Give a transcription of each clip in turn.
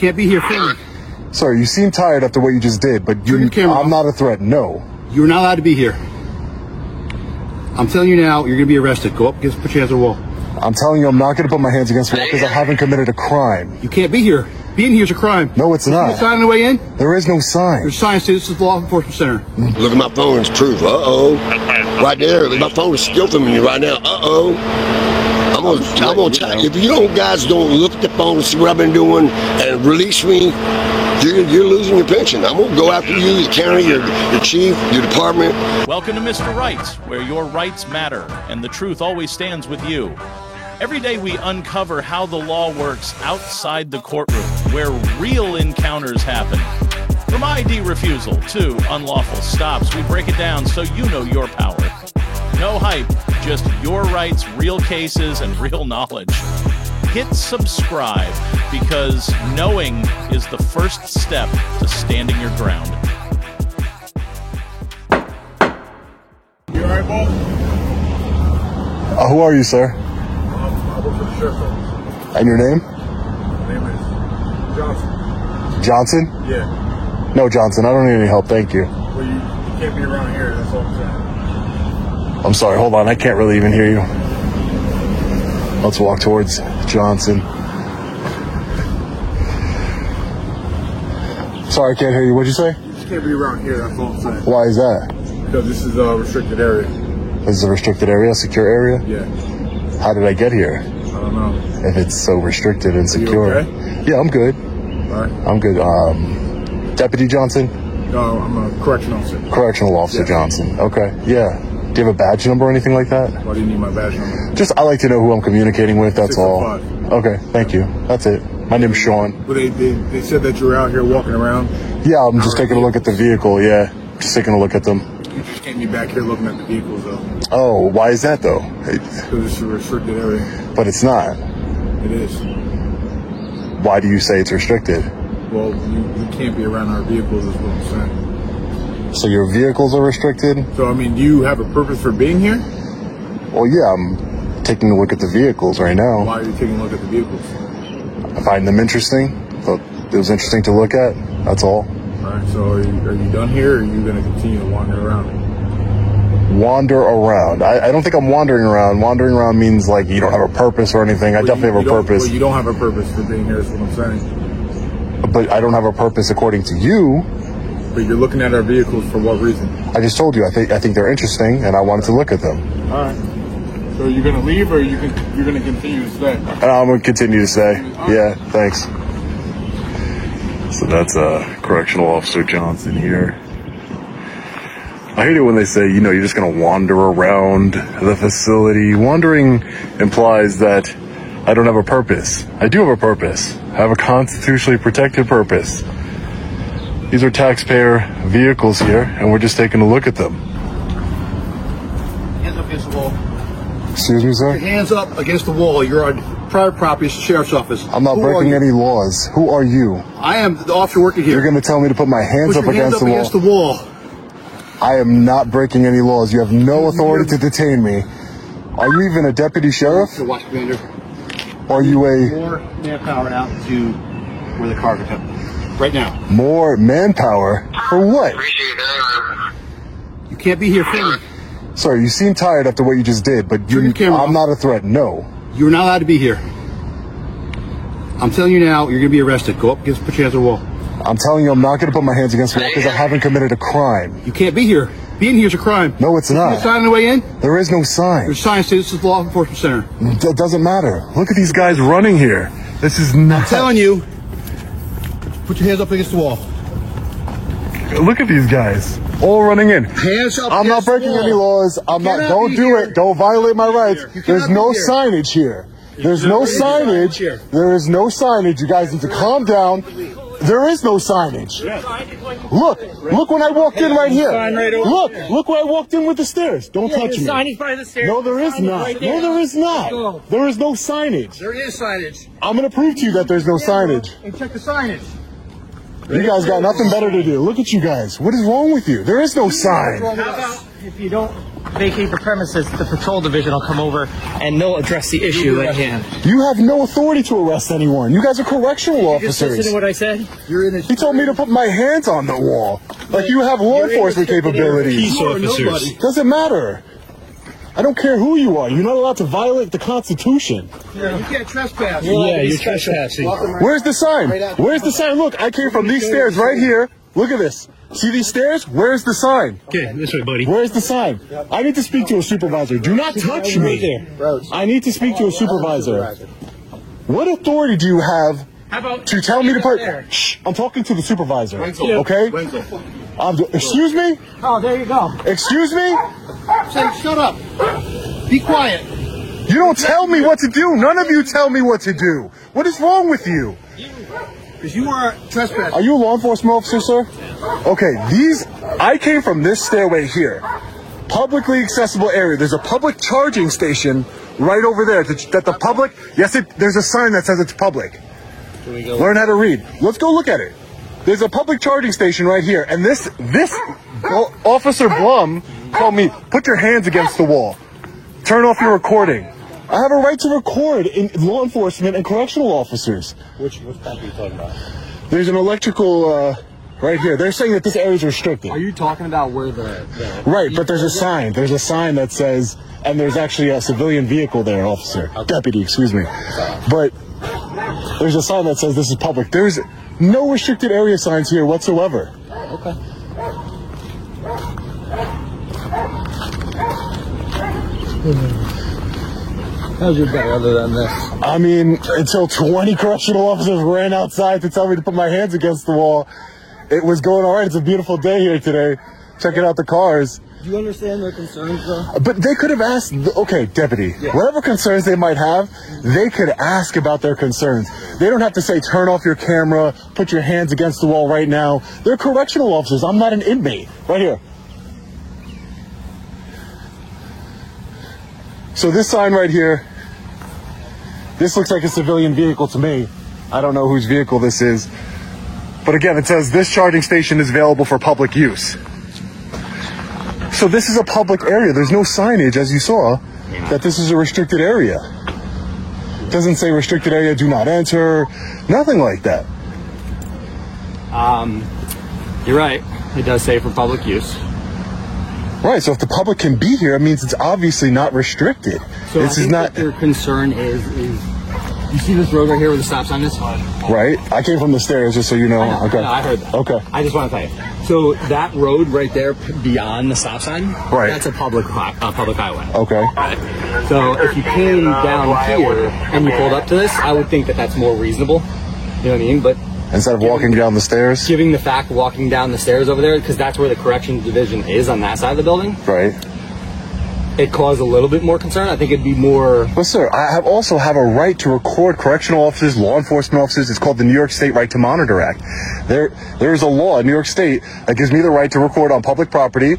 can't be here filming. Sir, you seem tired after what you just did, but I'm not a threat, no. You're not allowed to be here. I'm telling you now, you're going to be arrested. Go up, put your hands on the wall. I'm telling you, I'm not going to put my hands against the wall because I haven't committed a crime. You can't be here. Being here is a crime. No, it's not. You see the sign on the way in? There is no sign. There's a sign saying this is the Law Enforcement Center. Look at my phone, it's proof. Uh-oh. Right there, my phone is still filming you right now. Uh-oh. I'm gonna tell you, if you guys don't look at the phone and see what I've been doing and release me, you're losing your pension. I'm gonna go after you, your county, your chief, your department. Welcome to Mr. Rights, where your rights matter and the truth always stands with you. Every day we uncover how the law works outside the courtroom, where real encounters happen. From ID refusal to unlawful stops, we break it down so you know your power. No hype, just your rights, real cases, and real knowledge. Hit subscribe, because knowing is the first step to standing your ground. You alright, Bob? Who are you, sir? I work for the sheriff's office. And your name? My name is Johnson. Johnson? Yeah. No, Johnson, I don't need any help, thank you. Well, you can't be around here, that's all I'm saying. I'm sorry, hold on, I can't really even hear you. Let's walk towards Johnson. Sorry, I can't hear you. What'd you say? You just can't be around here, that's all I'm saying. Why is that? Because this is a restricted area. This is a restricted area, a secure area? Yeah. How did I get here? I don't know. If it's so restricted and secure. Are you okay? Yeah, I'm good. Alright. I'm good. Deputy Johnson? No, I'm a correctional officer. Correctional officer Yes. Johnson. Okay, yeah. Do you have a badge number or anything like that? Why do you need my badge number? Just, I like to know who I'm communicating with, that's all. 605. Okay, thank you. That's it. My name's Sean. Well, they said that you were out here walking around. Yeah, I'm just taking a look at the vehicle, yeah. Just taking a look at them. You just can't be back here looking at the vehicles, though. Oh, why is that, though? Because it's a restricted area. But it's not. It is. Why do you say it's restricted? Well, you can't be around our vehicles, is what I'm saying. So your vehicles are restricted? So, I mean, do you have a purpose for being here? Well, yeah, I'm taking a look at the vehicles right now. Why are you taking a look at the vehicles? I find them interesting. Thought it was interesting to look at, that's all. Alright, so are you done here, or are you going to continue to wander around? Wander around. I don't think I'm wandering around. Wandering around means like you don't have a purpose or anything. I definitely have a purpose. Well, you don't have a purpose for being here, is what I'm saying. But I don't have a purpose according to you. But you're looking at our vehicles for what reason? I just told you, I think they're interesting, and I wanted to look at them. Alright. So are you going to leave, or you're going to continue to stay? And I'm going to continue to stay. Yeah, thanks. So that's Correctional Officer Johnson here. I hate it when they say, you know, you're just going to wander around the facility. Wandering implies that I don't have a purpose. I do have a purpose. I have a constitutionally protected purpose. These are taxpayer vehicles here, and we're just taking a look at them. Hands up against the wall. Excuse me, sir? Hands up against the wall. You're on private property. It's the sheriff's office. I'm not breaking any laws. Who are you? I am the officer working here. You're going to tell me to put my hands up against the wall? Against the wall. I am not breaking any laws. You have no authority to detain me. Are you even a deputy sheriff? Watch, Commander. Are you a... More manpower out to where the car could come. Right now. More manpower? For what? You can't be here filming. Sir, you seem tired after what you just did, but I'm not a threat, no. You're not allowed to be here. I'm telling you now, you're going to be arrested. Go up, put your hands on the wall. I'm telling you, I'm not going to put my hands against the wall because I haven't committed a crime. You can't be here. Being here is a crime. No, it's not. See the sign on the way in? There is no sign. There's a sign saying this is the Law Enforcement Center. That doesn't matter. Look at these guys running here. This is not... I'm telling you, put your hands up against the wall. Look at these guys. All running in. Hands up. I'm not breaking any laws. Don't do it. Don't violate my rights. There's no signage here. There's no signage. There is no signage. You guys need to calm down. There is no signage. Look when I walked in right here. Look where I walked in with the stairs. Don't touch me. Signage by the stairs. No, there is not. No, there is not. There is no signage. There is signage. I'm going to prove to you that there's no signage. And check the signage. You got nothing better to do. Look at you guys. What is wrong with you? There is no sign. How about if you don't vacate the premises, the patrol division will come over and they'll address the issue at hand. You have no authority to arrest anyone. You guys are correctional Just officers. listen to what I said. He told me to put my hands on the wall. Like you have law enforcement capabilities. Peace officers. Doesn't matter. I don't care who you are. You're not allowed to violate the Constitution. Yeah, you can't trespass. Yeah, you're trespassing. Where's the sign? Where's the sign? Look, I came from these stairs right here. Look at this. See these stairs? Where's the sign? Okay, this way, buddy. Where's the sign? I need to speak to a supervisor. Do not touch me. I need to speak to a supervisor. What authority do you have to tell me to put... Shh, I'm talking to the supervisor. Okay? Excuse me? Oh, there you go. Excuse me? Say, shut up. Be quiet. You don't tell me what to do. None of you tell me what to do. What is wrong with you? Because you are trespassing. Are you a law enforcement officer, sir? Okay, I came from this stairway here. Publicly accessible area. There's a public charging station right over there that the public, there's a sign that says it's public. Learn how to read. Let's go look at it. There's a public charging station right here. And this Officer Blum told me, put your hands against the wall. Turn off your recording. I have a right to record in law enforcement and correctional officers. Which property are you talking about? There's an electrical, right here. They're saying that this area is restricted. Are you talking about where the Right, but there's a sign. There's a sign that says, and there's actually a civilian vehicle there, officer. Deputy, excuse me. But there's a sign that says this is public. There's no restricted area signs here whatsoever. Okay. How's your day other than this? I mean, until 20 correctional officers ran outside to tell me to put my hands against the wall, it was going all right. It's a beautiful day here today. Checking out the cars. Do you understand their concerns, though? But they could have asked, okay, deputy, whatever concerns they might have, they could ask about their concerns. They don't have to say, turn off your camera, put your hands against the wall right now. They're correctional officers. I'm not an inmate. Right here. So this sign right here, this looks like a civilian vehicle to me. I don't know whose vehicle this is. But again, it says this charging station is available for public use. So this is a public area. There's no signage, as you saw, that this is a restricted area. It doesn't say restricted area, do not enter, nothing like that. You're right. It does say for public use. Right, so if the public can be here, it means it's obviously not restricted. So this is not. Their concern is you see this road right here where the stop sign is? Right. I came from the stairs, just so you know. Okay. No, I heard that. Okay. I just want to tell you. So that road right there beyond the stop sign, right, that's a public highway. Okay. Right. So if you came down here and you pulled up to this, I would think that that's more reasonable. You know what I mean? But instead of walking down the stairs? Giving the fact walking down the stairs over there, because that's where the corrections division is on that side of the building. Right. It caused a little bit more concern. I think it'd be more... But sir, I also have a right to record correctional officers, law enforcement officers. It's called the New York State Right to Monitor Act. There is a law in New York State that gives me the right to record on public property,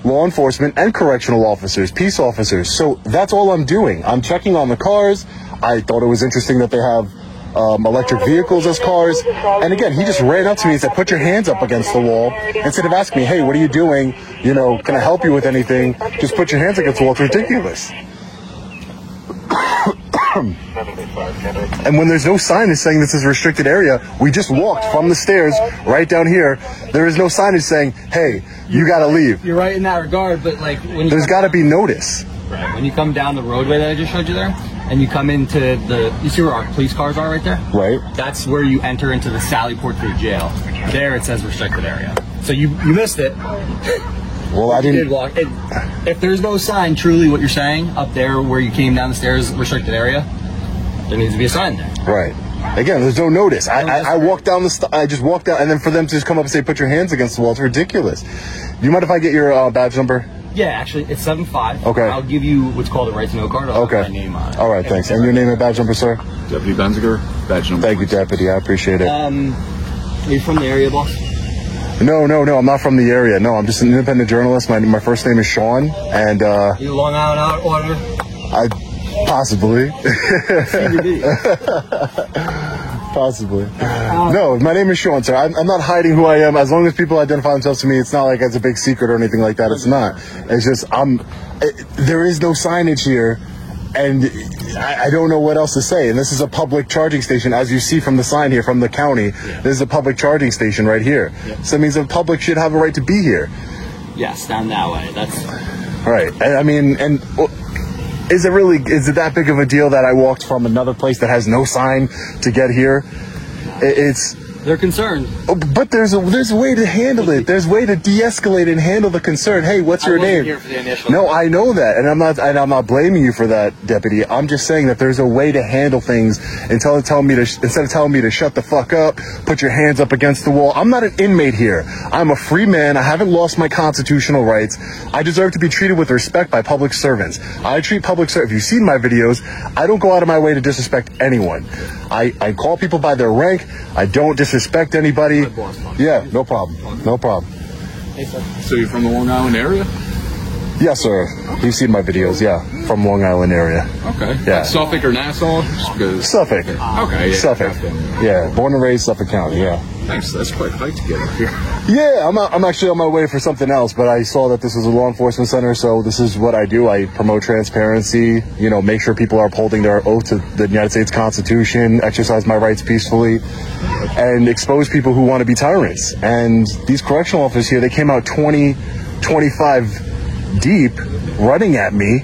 law enforcement and correctional officers, peace officers. So that's all I'm doing. I'm checking on the cars. I thought it was interesting that they have electric vehicles as cars. And again, he just ran up to me and said, put your hands up against the wall. Instead of asking me, hey, what are you doing? You know, can I help you with anything? Just put your hands against the wall. It's ridiculous. And when there's no sign saying this is a restricted area, we just walked from the stairs right down here. There is no signage saying, hey, you got to leave. You're right in that regard, but like when there's got to be notice. Right. When you come down the roadway that I just showed you there, and you come into you see where our police cars are right there? Right. That's where you enter into the Sally Port through jail. There it says restricted area. So you missed it. Well, I didn't. If there's no sign, truly what you're saying, up there where you came down the stairs, restricted area, there needs to be a sign there. Right. Again, there's no notice. I walked down I just walked down, and then for them to just come up and say, put your hands against the wall, it's ridiculous. Do you mind if I get your badge number? Yeah, actually, it's 75. Okay. I'll give you what's called a right to know card. I'll okay. Have my name on it. All right, thanks. And your name and badge number, sir? Deputy Benziger, badge number. Thank you, Deputy. I appreciate it. Are you from the area, boss? No, I'm not from the area. No, I'm just an independent journalist. My first name is Sean, and you Long Island auditor? Possibly. Possibly. No, my name is Sean, sir. I'm not hiding who I am. As long as people identify themselves to me, it's not like it's a big secret or anything like that. It's not. It's just there is no signage here, and I don't know what else to say. And this is a public charging station, as you see from the sign here from the county. This is a public charging station right here. So that means the public should have a right to be here. Yes, down that way. That's right. I mean, and is it that big of a deal that I walked from another place that has no sign to get here? They're concerned. But there's a way to handle it. There's a way to de-escalate and handle the concern. Hey, what's your name? Here for the initial. No, I know that, and I'm not blaming you for that, deputy. I'm just saying that there's a way to handle things instead of telling me to shut the fuck up, put your hands up against the wall. I'm not an inmate here. I'm a free man. I haven't lost my constitutional rights. I deserve to be treated with respect by public servants. I treat public servants. If you've seen my videos, I don't go out of my way to disrespect anyone. I call people by their rank. I don't disrespect anybody. Yeah, no problem. No problem. Hey, sir. So you're from the Long Island area? Yes, sir. You've seen my videos, yeah, from Long Island area. Okay. Yeah. Like Suffolk or Nassau? Suffolk. Okay. Yeah, Suffolk. Yeah, born and raised Suffolk County. Yeah. Thanks. That's quite hard to get up here. Yeah, I'm actually on my way for something else, but I saw that this was a law enforcement center, so this is what I do. I promote transparency, make sure people are upholding their oath to the United States Constitution, exercise my rights peacefully, and expose people who want to be tyrants. And these correctional officers here, they came out 25 deep running at me.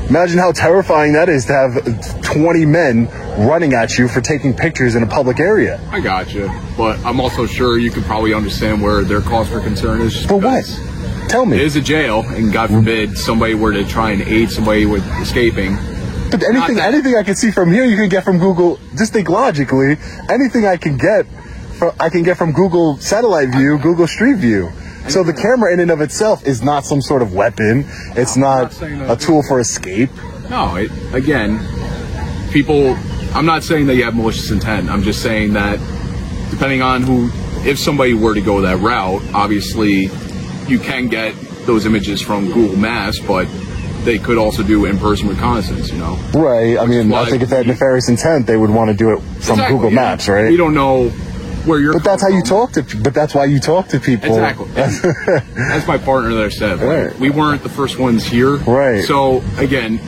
Imagine how terrifying that is to have 20 men running at you for taking pictures in a public area. I got you, but I'm also sure you can probably understand where their cause for concern is. For what? Tell me. It is a jail, and God forbid somebody were to try and aid somebody with escaping. But anything I can see from here, you can get from Google. Just think logically. Anything I can get from Google Satellite View, Google Street View. So the camera in and of itself is not some sort of weapon. It's not a tool for escape. No, again, people, I'm not saying that you have malicious intent. I'm just saying that depending on if somebody were to go that route, obviously you can get those images from Google Maps, but they could also do in-person reconnaissance, Right. I mean, I think if they had nefarious intent, they would want to do it from Google Maps, right? We don't know where you're. But that's how you talk to. But that's why you talk to people. Exactly. That's my partner there said. Right. We weren't the first ones here. Right. So again,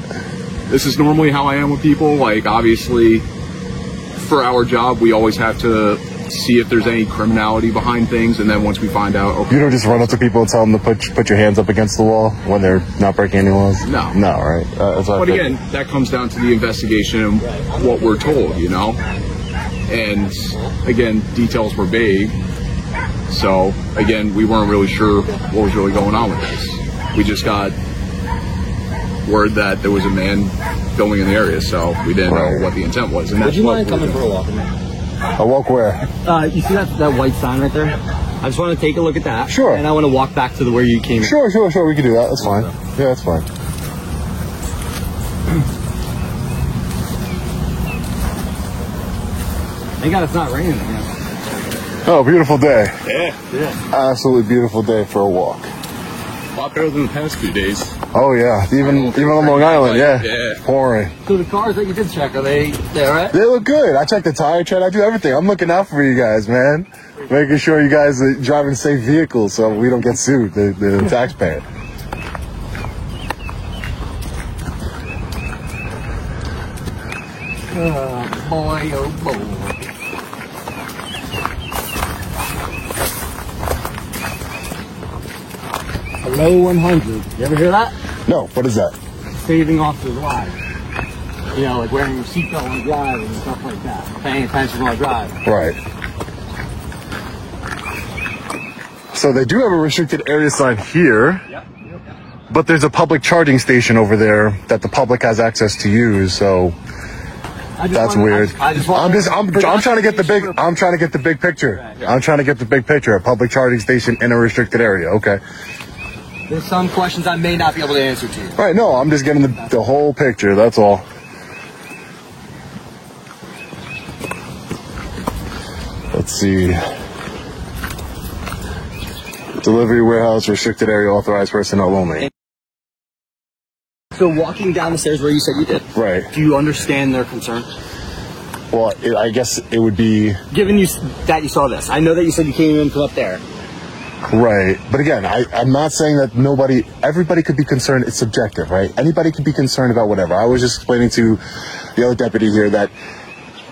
this is normally how I am with people. Like obviously, for our job, we always have to see if there's any criminality behind things, and then once we find out, okay. You don't just run up to people and tell them to put your hands up against the wall when they're not breaking any laws. No. No. Right. But again, that comes down to the investigation and what we're told, And again, details were vague. So again, we weren't really sure what was really going on with this. We just got word that there was a man filming in the area, so we didn't know what the intent was. And Would you mind coming for a walk? A walk where? You see that white sign right there? I just want to take a look at that. Sure. And I want to walk back to where you came in. Sure. We can do that. That's fine. Yeah, that's fine. Thank God it's not raining again. Oh, beautiful day. Yeah. Absolutely beautiful day for a walk. A lot better than the past few days. Oh yeah, even on Long Island, yeah. Pouring. So the cars that you did check, are they all right? They look good. I check the tire tread. I do everything. I'm looking out for you guys, man. Making sure you guys are driving safe vehicles so we don't get sued, the taxpayer. Oh boy, oh boy. Hello 100. You ever hear that? No, what is that? Saving officers' lives. Like wearing your seatbelt when driving and stuff like that. Paying attention while driving. Right. So they do have a restricted area sign here. Yep. But there's a public charging station over there that the public has access to use, so that's weird. I'm trying to get the big picture. I'm trying to get the big picture. A public charging station in a restricted area. Okay. There's some questions I may not be able to answer to you. All right, no, I'm just getting the whole picture. That's all. Let's see. Delivery warehouse, restricted area, authorized personnel only. So walking down the stairs where you said you did. Right. Do you understand their concern? Well, I guess it would be... Given that you saw this. I know that you said you came in from up there. Right. But again, I'm not saying that everybody could be concerned. It's subjective, right? Anybody could be concerned about whatever. I was just explaining to the other deputy here that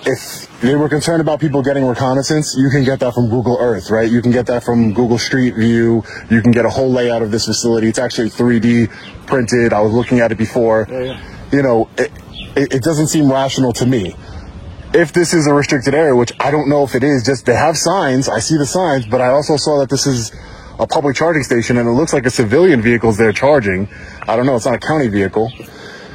if they were concerned about people getting reconnaissance, you can get that from Google Earth, right? You can get that from Google Street View. You can get a whole layout of this facility. It's actually 3D printed. I was looking at it before. You know, it doesn't seem rational to me. If this is a restricted area, which I don't know if it is, just they have signs. I see the signs, but I also saw that this is a public charging station, and it looks like a civilian vehicle's there charging. I don't know. It's not a county vehicle.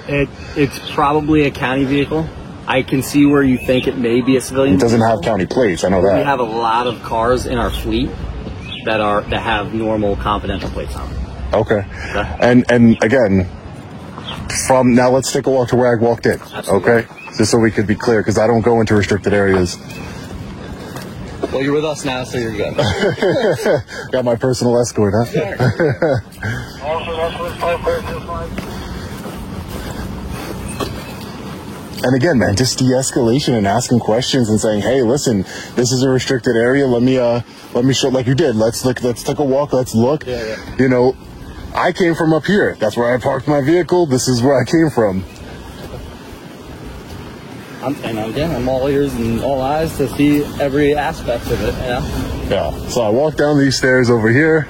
It's probably a county vehicle. I can see where you think it may be a civilian. It doesn't have county plates. I know that. We have a lot of cars in our fleet that have normal confidential plates on them. Okay. And again, from now, let's take a walk to where I walked in. Absolutely. Okay. Just so we could be clear, because I don't go into restricted areas. Well, you're with us now, so you're good. Got my personal escort, huh? And again, man, just de-escalation and asking questions and saying, "Hey, listen, this is a restricted area. Let me show, like you did. Let's take a walk. Let's look." You know, I came from up here. That's where I parked my vehicle. This is where I came from. I'm all ears and all eyes to see every aspect of it, you know? Yeah. So I walked down these stairs over here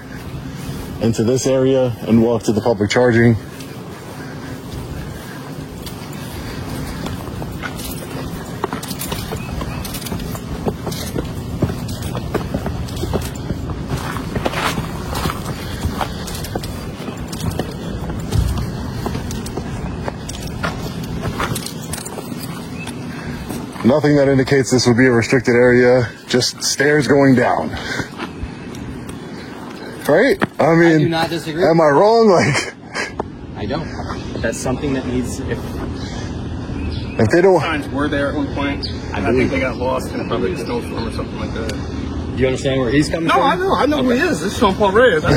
into this area and walked to the public charging. Nothing that indicates this would be a restricted area, just stairs going down. Right? I mean, I do not disagree. Am I wrong? Like, I don't. That's something that needs, if they don't... Signs were there at one point. I think they got lost in probably a snowstorm or something like that. Do you understand where he's coming from? No, I know who he is. This is Sean Paul Reyes. I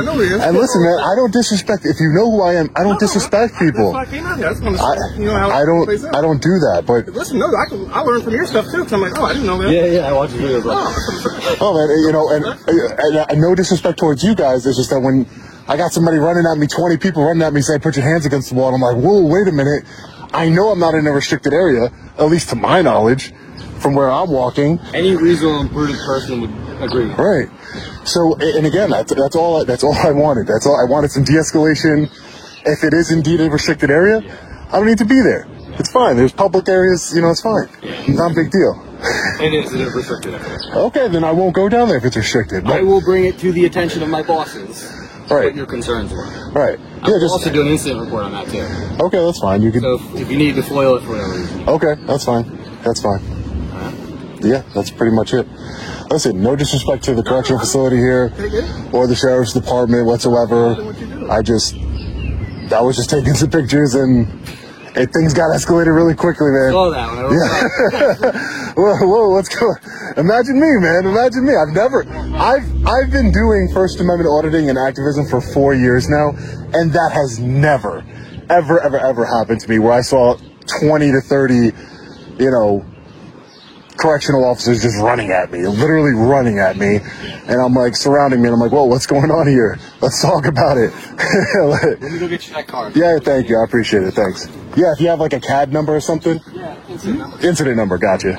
know who he is. And listen, man, I don't disrespect. If you know who I am, I don't disrespect people. That's why I came out here. I don't do that. But listen, no, I learned from your stuff too. Cause I'm like, oh, I didn't know that. Yeah, I watch your videos. Oh man, you know, and no disrespect towards you guys. It's just that when I got somebody running at me, 20 people running at me, saying, "Put your hands against the wall," and I'm like, "Whoa, wait a minute." I know I'm not in a restricted area, at least to my knowledge. From where I'm walking, any reasonable and prudent person would agree. Right. So, and again, that's all I wanted. That's all I wanted. Some de-escalation. If it is indeed a restricted area, I don't need to be there. It's fine. There's public areas. You know, it's fine. Not a big deal. It is a restricted area. Okay, then I won't go down there if it's restricted. I will bring it to the attention of my bosses. Right. What your concerns were. Right. I'll also do an incident report on that too. Okay, that's fine. You can. So if you need to foil it for whatever reason. Okay, that's fine. That's fine. Yeah, that's pretty much it. Listen, no disrespect to the correctional facility here or the sheriff's department whatsoever. I was just taking some pictures and things got escalated really quickly, man. Saw that one. Whoa, what's going on? Imagine me, man. Imagine me. I've been doing First Amendment auditing and activism for 4 years now, and that has never, ever happened to me where I saw 20 to 30, you know, correctional officers just running at me, literally running at me, and I'm like surrounding me, and I'm like, whoa, what's going on here? Let's talk about it. Let me go get you that card. Yeah, thank you, I appreciate it, thanks. Yeah, if you have like a CAD number or something. Yeah, incident number. Incident number, gotcha.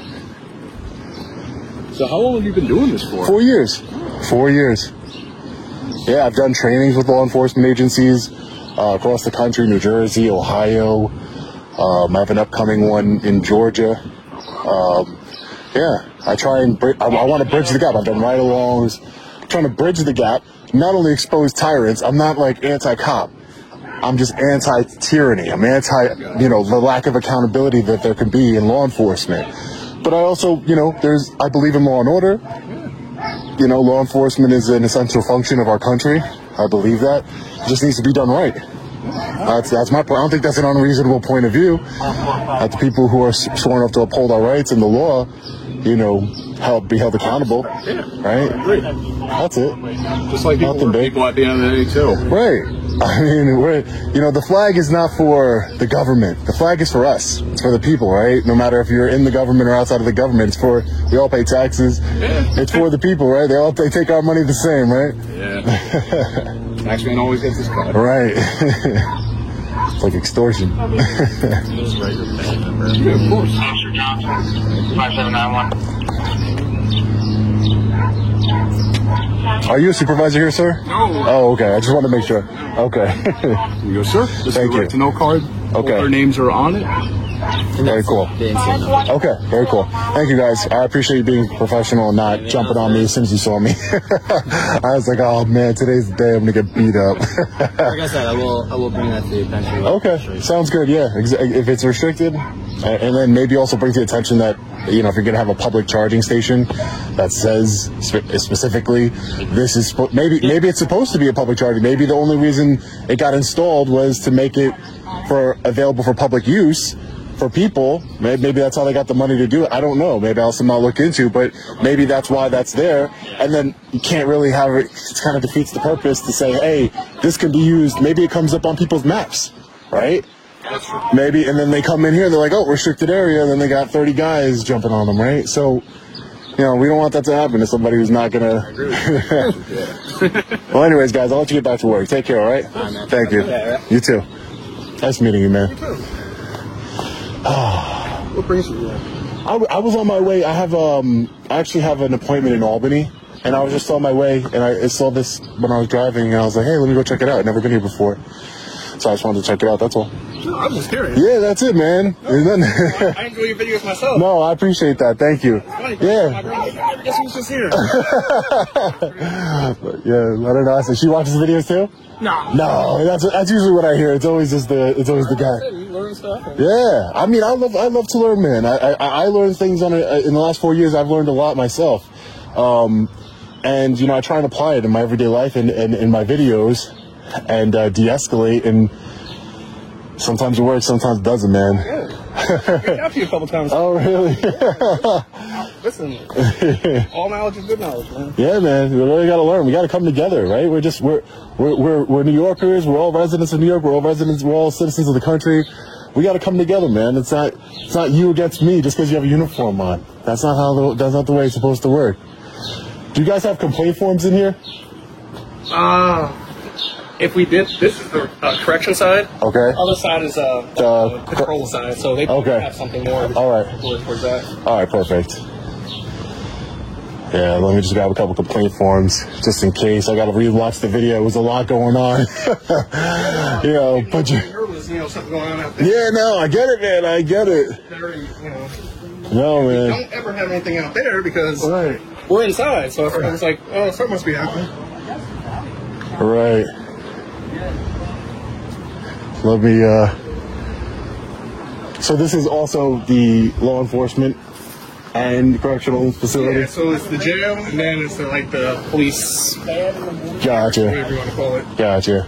So how long have you been doing this for? 4 years. 4 years. Yeah, I've done trainings with law enforcement agencies across the country, New Jersey, Ohio. I have an upcoming one in Georgia. Yeah, I try and I want to bridge the gap. I've done ride-alongs, trying to bridge the gap, not only expose tyrants. I'm not like anti-cop. I'm just anti-tyranny. I'm anti, the lack of accountability that there can be in law enforcement. But I also, I believe in law and order. Law enforcement is an essential function of our country. I believe that. It just needs to be done right. That's my point. I don't think that's an unreasonable point of view. That the people who are sworn up to uphold our rights and the law, be held accountable. Right? I agree. That's it. Just like people, people at the end of the day too. Right. I mean, the flag is not for the government. The flag is for us. It's for the people, right? No matter if you're in the government or outside of the government, we all pay taxes. It's for the people, right? They take our money the same, right? Yeah. Tax man always gets his cut. Right. It's like extortion. Yeah, of course. Officer Johnson, 5791. Are you a supervisor here, sir? No. Oh, okay. I just wanted to make sure. Okay. Here you go, sir. This Thank is the you. right to know card. Okay. All our names are on it. Very cool. Okay, very cool. Thank you, guys. I appreciate you being professional and not jumping on me as soon as you saw me. I was like, oh man, today's the day I'm gonna get beat up. Like I said, I will bring that to your attention. Okay, sounds good. Yeah, if it's restricted, and then maybe also bring to attention that if you're gonna have a public charging station that says specifically this is maybe it's supposed to be a public charging. Maybe the only reason it got installed was to make it available for public use for people. Maybe that's how they got the money to do it. I don't know. Maybe I'll somehow look into, but maybe that's why that's there. And then you can't really have it. It kind of defeats the purpose to say, hey, this can be used. Maybe it comes up on people's maps, right? Maybe, and then they come in here and they're like, oh, restricted area. And then they got 30 guys jumping on them, right? So, we don't want that to happen to somebody who's not going to. Well, anyways, guys, I'll let you get back to work. Take care, all right? Thank you. You too. Nice meeting you, man. What brings you here? I was on my way. I actually have an appointment in Albany, and I was just on my way, and I saw this when I was driving, and I was like, hey, let me go check it out. I've never been here before. So I just wanted to check it out, that's all. I'm just curious. Yeah, that's it, man. I enjoy your videos myself. No, I appreciate that. Thank you. Yeah. I guess he was just here. Yeah, let her know. I said, she watches videos too? No, that's usually what I hear. It's always the guy. You learn stuff. Yeah, I mean, I love to learn, man. I learned things in the last 4 years. I've learned a lot myself, and I try and apply it in my everyday life and in my videos, and de-escalate. And sometimes it works, sometimes it doesn't, man. Yeah. I've helped you a couple times. Oh, really? Listen, all knowledge is good knowledge, man. Yeah, man. We really got to learn. We got to come together, right? We're New Yorkers. We're all residents of New York. We're all citizens of the country. We got to come together, man. It's not you against me just because you have a uniform on. That's not the way it's supposed to work. Do you guys have complaint forms in here? If we did, this is the correction side. Okay. Other side is the control side, so they have something more. All right. Towards that. All right, perfect. Yeah, let me just grab a couple complaint forms just in case. I got to rewatch the video. It was a lot going on. But nervous, something going on out there. Yeah, no, I get it, man. I get it. Very, No, man. Don't ever have anything out there because we're inside. So it's like, oh, something must be happening. Right. Let me, so this is also the law enforcement and correctional facility? Yeah, so it's the jail, and then it's the police. Gotcha. Whatever you want to call it. Gotcha.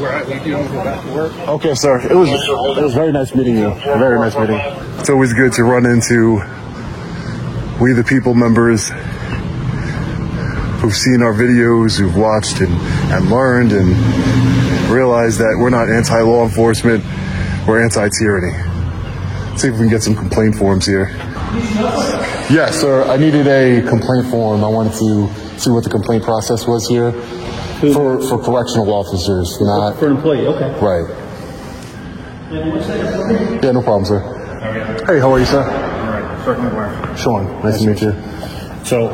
Where I leave you and go back to work. Okay, sir. It was very nice meeting you. Very nice meeting. It's always good to run into We the People members who've seen our videos, who've watched and learned and realized that we're not anti-law enforcement, we're anti-tyranny. Let's see if we can get some complaint forms here. Yes, sir. I needed a complaint form. I wanted to see what the complaint process was here for correctional officers, not For an employee, okay. right. Yeah, no problem, sir. Hey, how are you, sir? Sean, nice to meet you. So,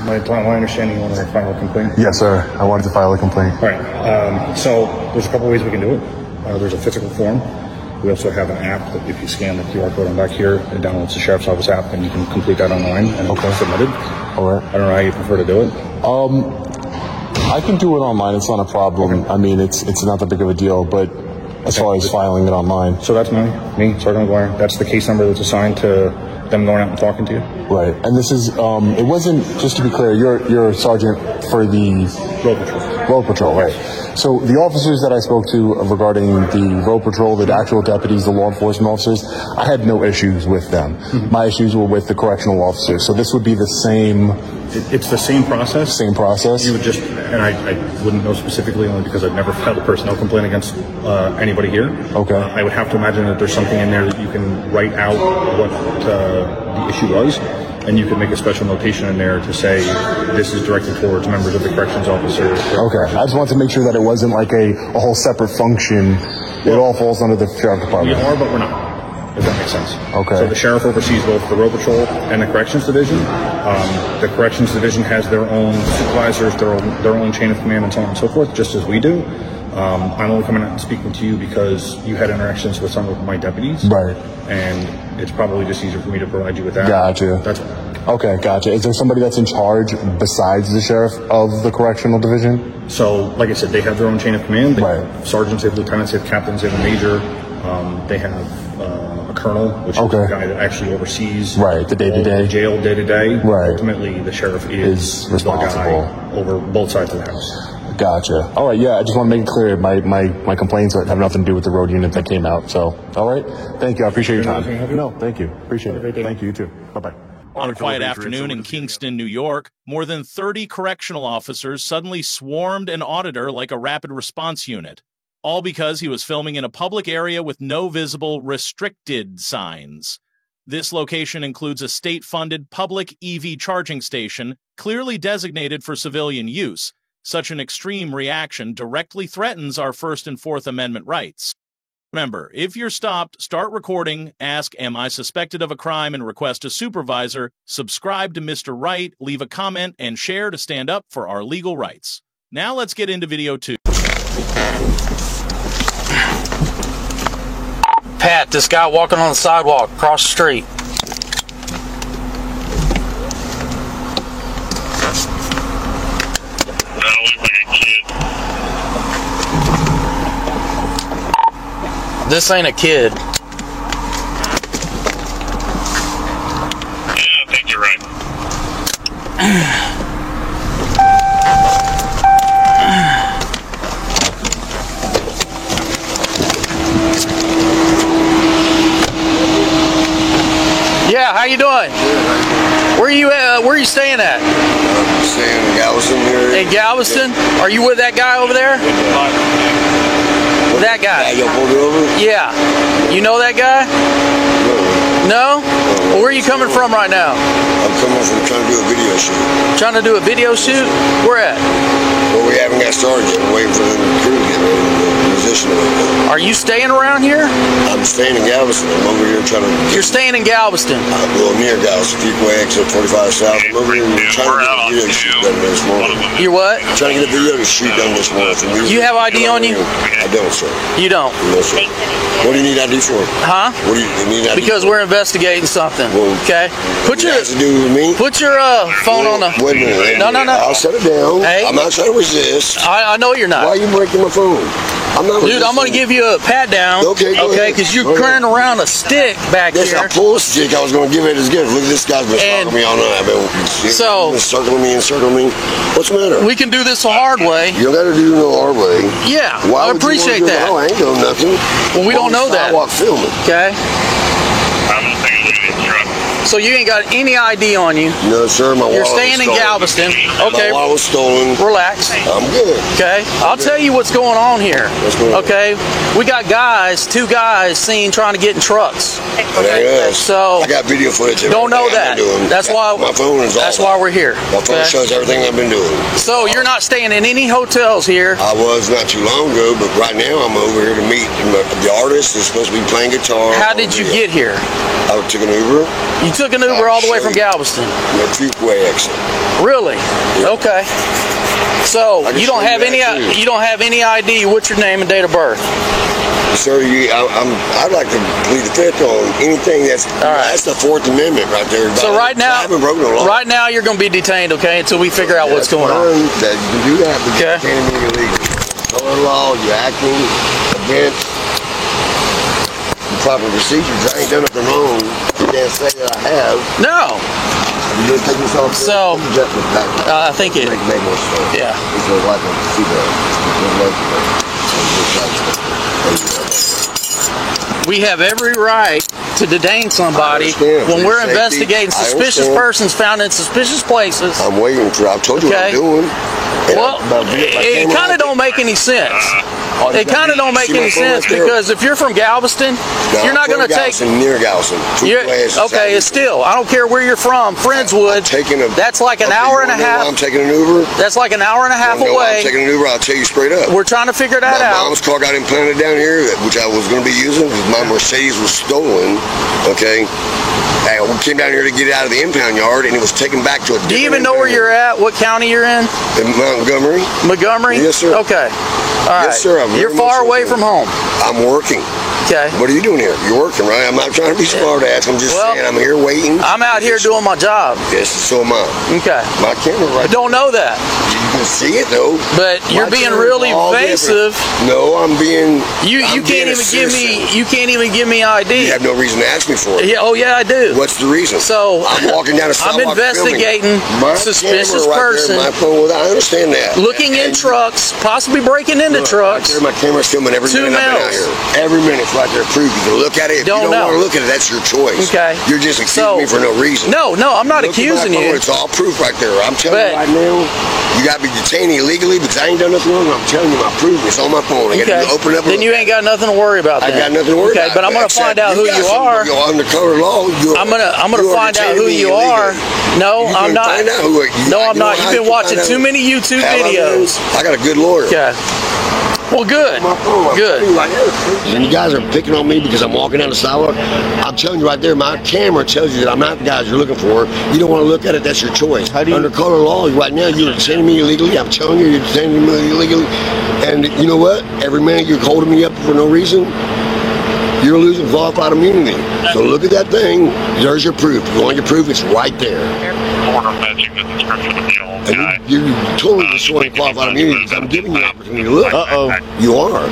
my understanding, you want to file a complaint? Yes, sir. I wanted to file a complaint. All right. So, there's a couple ways we can do it. There's a physical form. We also have an app that if you scan the QR code on back here, it downloads the Sheriff's Office app, and you can complete that online and it's submitted. All right. I don't know how you prefer to do it. I can do it online. It's not a problem. Okay. I mean, it's not that big of a deal, but as far as filing it online. So that's me, Sergeant McGuire. That's the case number that's assigned to them going out and talking to you. Right. And this is, it wasn't, just to be clear, you're a sergeant for the Road Patrol. Road Patrol, right. So the officers that I spoke to regarding the Road Patrol, the actual deputies, the law enforcement officers, I had no issues with them. Mm-hmm. My issues were with the correctional officers. So this would be the same... It's the same process. Same process? You would just and I wouldn't know specifically only because I've never filed a personnel complaint against anybody here. Okay. I would have to imagine that there's something in there that you can write out what the issue was, and you can make a special notation in there to say this is directed towards members of the corrections officer. Okay. I just wanted to make sure that it wasn't like a whole separate function. It all falls under the sheriff We department. are, but we're not. If that makes sense. Okay. So the sheriff oversees both the road patrol and the corrections division. The corrections division has their own supervisors, their own chain of command, and so on and so forth, just as we do. I'm only coming out and speaking to you because you had interactions with some of my deputies. Right. And it's probably just easier for me to provide you with that. Gotcha. That's Okay, gotcha. Is there somebody that's in charge besides the sheriff of the correctional division? So, like I said, they have their own chain of command. They Right. have sergeants, they have lieutenants, they have captains, they have a major. They have a colonel, which is Okay. the guy that actually oversees Right, the day-to-day. all the jail day-to-day. Right. Ultimately, the sheriff is responsible. the guy over both sides of the house. Gotcha. All right, yeah, I just want to make it clear. My complaints have nothing to do with the road unit that came out. So, all right. Thank you. I appreciate your time. No, thank you. Appreciate it. Thank you. You too. Bye-bye. On a quiet afternoon in Kingston, New York, more than 30 correctional officers suddenly swarmed an auditor like a rapid response unit, all because he was filming in a public area with no visible restricted signs. This location includes a state-funded public EV charging station clearly designated for civilian use. Such an extreme reaction directly threatens our First and Fourth Amendment rights. Remember, if you're stopped, start recording, ask, "Am I suspected of a crime?" and request a supervisor, subscribe to Mr. Right, leave a comment, and share to stand up for our legal rights. Now let's get into video 2. Pat, this guy walking on the sidewalk across the street. That looks like a kid. This ain't a kid. Yeah, I think you're right. Yeah, how you doing? Where you staying at? I'm staying in Galveston here. In Galveston? Are you with that guy over there? That guy? You pulled it over? Yeah. You know that guy? No? Well, where are you coming from right now? I'm coming from trying to do a video shoot. Trying to do a video shoot? Where at? Well, we haven't got started yet. We're waiting for the crew to get ready to position it. Are you staying around here? I'm staying in Galveston. I'm over here trying to... You're staying in Galveston? Well, near Galveston. Fuquay exit 45 South. I'm over here trying to get a video shoot done this morning. You're what? Trying to get a video to shoot done this morning. You have ID on you? I don't, sir. You don't? No, sir. What do you need ID for? Huh? What do you need ID Because for? we're investigating something. Okay? Put your What does it do with me? Put your phone on the. Wait a minute. No. I'll set it down. Hey. I'm not trying to resist. I know you're not. Why are you breaking my phone? I'm not Dude, I'm going to give you a pat down. Okay, go ahead. Because you're Go ahead. carrying around a stick back Yes, here. I pulled a stick. I was going to give it as a gift. Look at this guy's been stalking me all night. So- circling me and circling me. What's the matter? We can do this the hard way. You don't got to do no hard way. Yeah, Why I would you appreciate wanna do that. No, I ain't doing nothing. Well, we don't know that. Sidewalk filming. Okay? I'm gonna take a look at this truck. So you ain't got any ID on you. No, sir. My You're wallet staying was in stolen. Galveston. Okay. My wallet was stolen. Relax. I'm good. Okay? I'll tell you what's going on here. What's going on? Okay? We got two guys seen trying to get in trucks. Okay. So I got video footage of don't know everything I've that. been doing. That's why my phone is all That's why we're here. My phone Okay? shows everything I've been doing. So you're not staying in any hotels here. I was not too long ago, but right now I'm over here to meet the artist that's supposed to be playing guitar. How did you get here? I took an Uber. You took an Uber all the way from Galveston. The Fuquay exit. Really? Okay. So I can you don't show have you any that, too. you don't have any ID. What's your name and date of birth? Sir, I'd like to plead the fifth on anything that's that's the Fourth Amendment right there. So right now, I haven't broken no law. right now you're going to be detained, okay, until we figure out what's going on. That you can do that, but Okay. you can't be illegal. Color law, you're acting against the proper procedures. I ain't done nothing wrong. You can't say that I have. No. You just take yourself. So, I think it. Make more sense. Yeah. It's like a seatbelt. we have every right to detain somebody when we're investigating suspicious persons found in suspicious places. I'm waiting for. I've told you what I'm doing. Well, it kind of don't make any sense. It kind of don't make any sense because if you're from Galveston, you're not going to take. Near Galveston. Okay, it's still. I don't care where you're from. Friendswood. That's like an hour and a half. I'm taking an Uber. That's like an hour and a half away. I'm taking an Uber. I'll tell you straight up. We're trying to figure that out. My mom's car got implanted down here, which I was going to be using because my Mercedes was stolen. Okay. We came down here to get it out of the impound yard, and it was taken back to a different. Do you even know where you're at? What county you're in? In Montgomery. Montgomery? Yes, sir. Okay. All right. Yes, sir. You're far away from home. I'm working. Okay. What are you doing here? You're working, right? I'm not trying to be smart ass. I'm just saying I'm here waiting. I'm out here doing my job. Yes, so am I. Okay. My camera right I don't know that. You can see it though. But you're being really evasive. No, I'm being. You can't even give me. You can't even give me ID. You have no reason to ask me for it. Yeah. Oh yeah, I do. What's the reason? So I'm walking down a sidewalk. I'm investigating suspicious person. My phone. I understand that. Looking in trucks, possibly breaking into trucks. Right there, my camera's filming every minute I've been out here. Every minute's right there. Proof. You can look at it. If you don't want to look at it, that's your choice. Okay. You're just accusing me for no reason. No, I'm not accusing you. It's all proof right there. I'm telling you right now. You got to be detained illegally because I ain't done nothing wrong. I'm telling you my proof. It's on my phone. I got to open up. Then you ain't got nothing to worry about. I got nothing to worry about. Okay, but I'm gonna find out who you are. Undercover law. I'm gonna find out who you are. No, I'm not. No, I'm not. You've been watching too many YouTube videos. I got a good lawyer. Okay. Well, good. Good. And you guys are picking on me because I'm walking down the sidewalk. I'm telling you right there, my camera tells you that I'm not the guys you're looking for. You don't want to look at it, that's your choice. Under color law, right now, you're detaining me illegally. I'm telling you, you're detaining me illegally. And you know what? Every minute you're holding me up for no reason, you're losing qualified immunity. So look at that thing. There's your proof. You want your proof? It's right there. And you're totally destroying qualified immunity because I'm giving you an opportunity to look. You are.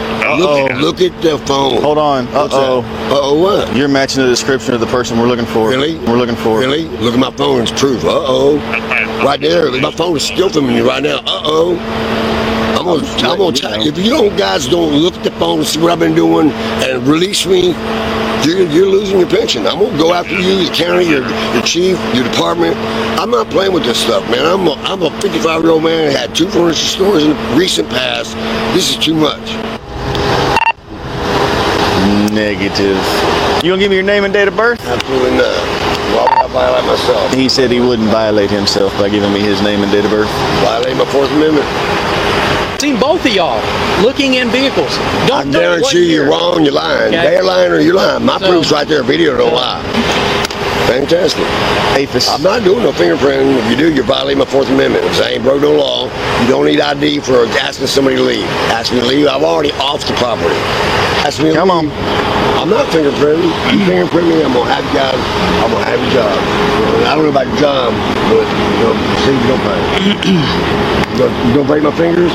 Look at the phone. Hold on. What? You're matching the description of the person we're looking for. Really? We're looking for. Really? Look at my phone. It's proof. Right there. My phone is still filming you right now. I'm gonna if you guys don't look at the phone and see what I've been doing and release me, you're losing your pension. I'm gonna go after you, your county, your chief, your department. I'm not playing with this stuff, man. I'm a 55-year-old man that had 2 furniture stores in the recent past. This is too much. Negative. You gonna give me your name and date of birth? Absolutely not. Why would I violate myself? He said he wouldn't violate himself by giving me his name and date of birth. Violate my 4th Amendment. Seen both of y'all looking in vehicles. I guarantee you're wrong, you're lying. Okay. They're lying or you're lying. My proof's right there. Video don't lie. Fantastic. I'm not doing no fingerprinting. If you do, you're violating my 4th Amendment. Because I ain't broke no law. You don't need ID for asking somebody to leave. Ask me to leave. I've already off the property. Ask me to Come on. I'm not fingerprinting. You fingerprint me, I'm gonna have you guys. I'm gonna have your job. I don't know about your job, but see, you don't pay. You gonna break my fingers?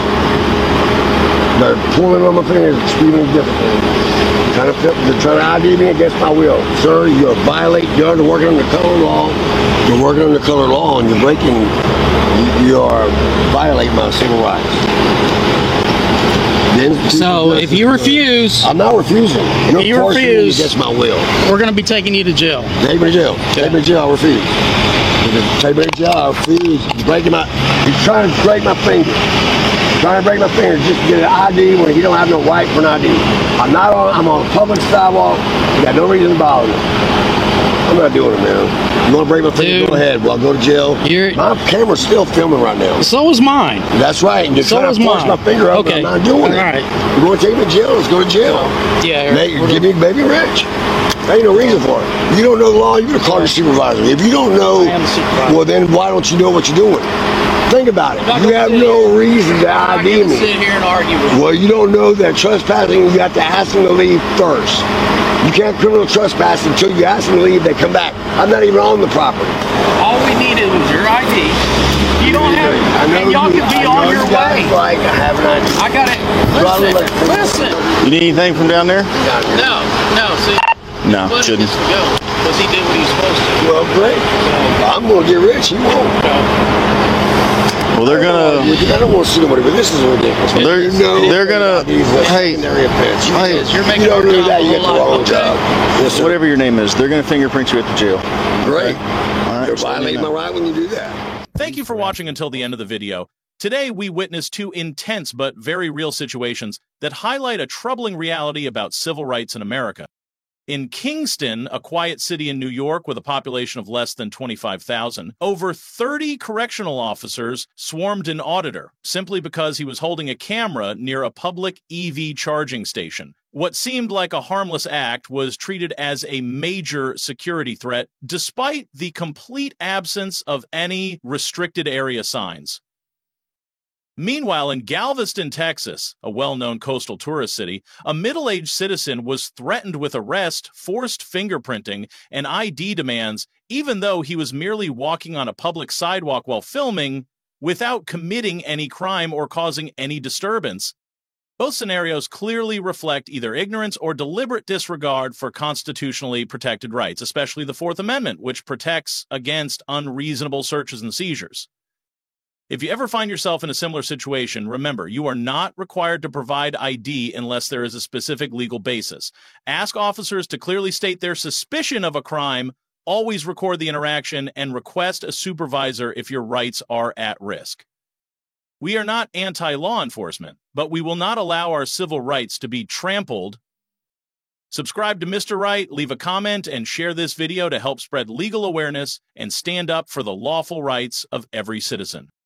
They're pulling on my fingers, screaming different. They're trying to ID me against my will. Sir, you're violating, you're working under color law. You're working under color law and you're breaking, you are violating my civil rights. So if you refuse, I'm not refusing. If you refuse, against my will, we're going to be taking you to jail. Take me to jail. Take me to jail. I refuse. Take me to jail. I refuse. You're trying to break my finger. Trying to break my finger just to get an ID when you don't have no right for an ID. I'm on a public sidewalk. You got no reason to bother me. I'm not doing it, man. You want to break my finger? Go ahead. Well, I'll go to jail. My camera's still filming right now. So is mine. That's right. And you're trying to force my finger up, okay. I'm not doing it. All right. You want to take me to jail? Let's go to jail. Yeah. Give me baby rich. There ain't no reason for it. You don't know the law, you're going to call your supervisor. If you don't know, well, then why don't you know what you're doing? Think about it. You have no reason to ID me. Sit here and argue with well, you don't know that trespassing, you have to ask them to leave first. You can't criminal trespass until you ask them to leave, they come back. I'm not even on the property. All we needed was your ID. You don't have it. And y'all can be on your way. Like, I have an ID. I got it. Listen. You need anything from down there? No. See. No, shouldn't. Go. Because he did what he was supposed to. Well, great. I'm going to get rich. He won't. Well, they're gonna. I don't want to see nobody, but this is ridiculous. They're gonna. Hey, You're making you our don't do job that, a you whole get the lot. wrong Okay. job. Yes, sir. whatever your name is, they're gonna fingerprint you at the jail. Great. All right. You're violating my right when you do that. Thank you for watching until the end of the video. Today, we witnessed two intense but very real situations that highlight a troubling reality about civil rights in America. In Kingston, a quiet city in New York with a population of less than 25,000, over 30 correctional officers swarmed an auditor simply because he was holding a camera near a public EV charging station. What seemed like a harmless act was treated as a major security threat, despite the complete absence of any restricted area signs. Meanwhile, in Galveston, Texas, a well-known coastal tourist city, a middle-aged citizen was threatened with arrest, forced fingerprinting, and ID demands, even though he was merely walking on a public sidewalk while filming, without committing any crime or causing any disturbance. Both scenarios clearly reflect either ignorance or deliberate disregard for constitutionally protected rights, especially the Fourth Amendment, which protects against unreasonable searches and seizures. If you ever find yourself in a similar situation, remember, you are not required to provide ID unless there is a specific legal basis. Ask officers to clearly state their suspicion of a crime, always record the interaction, and request a supervisor if your rights are at risk. We are not anti-law enforcement, but we will not allow our civil rights to be trampled. Subscribe to Mr. Right, leave a comment, and share this video to help spread legal awareness and stand up for the lawful rights of every citizen.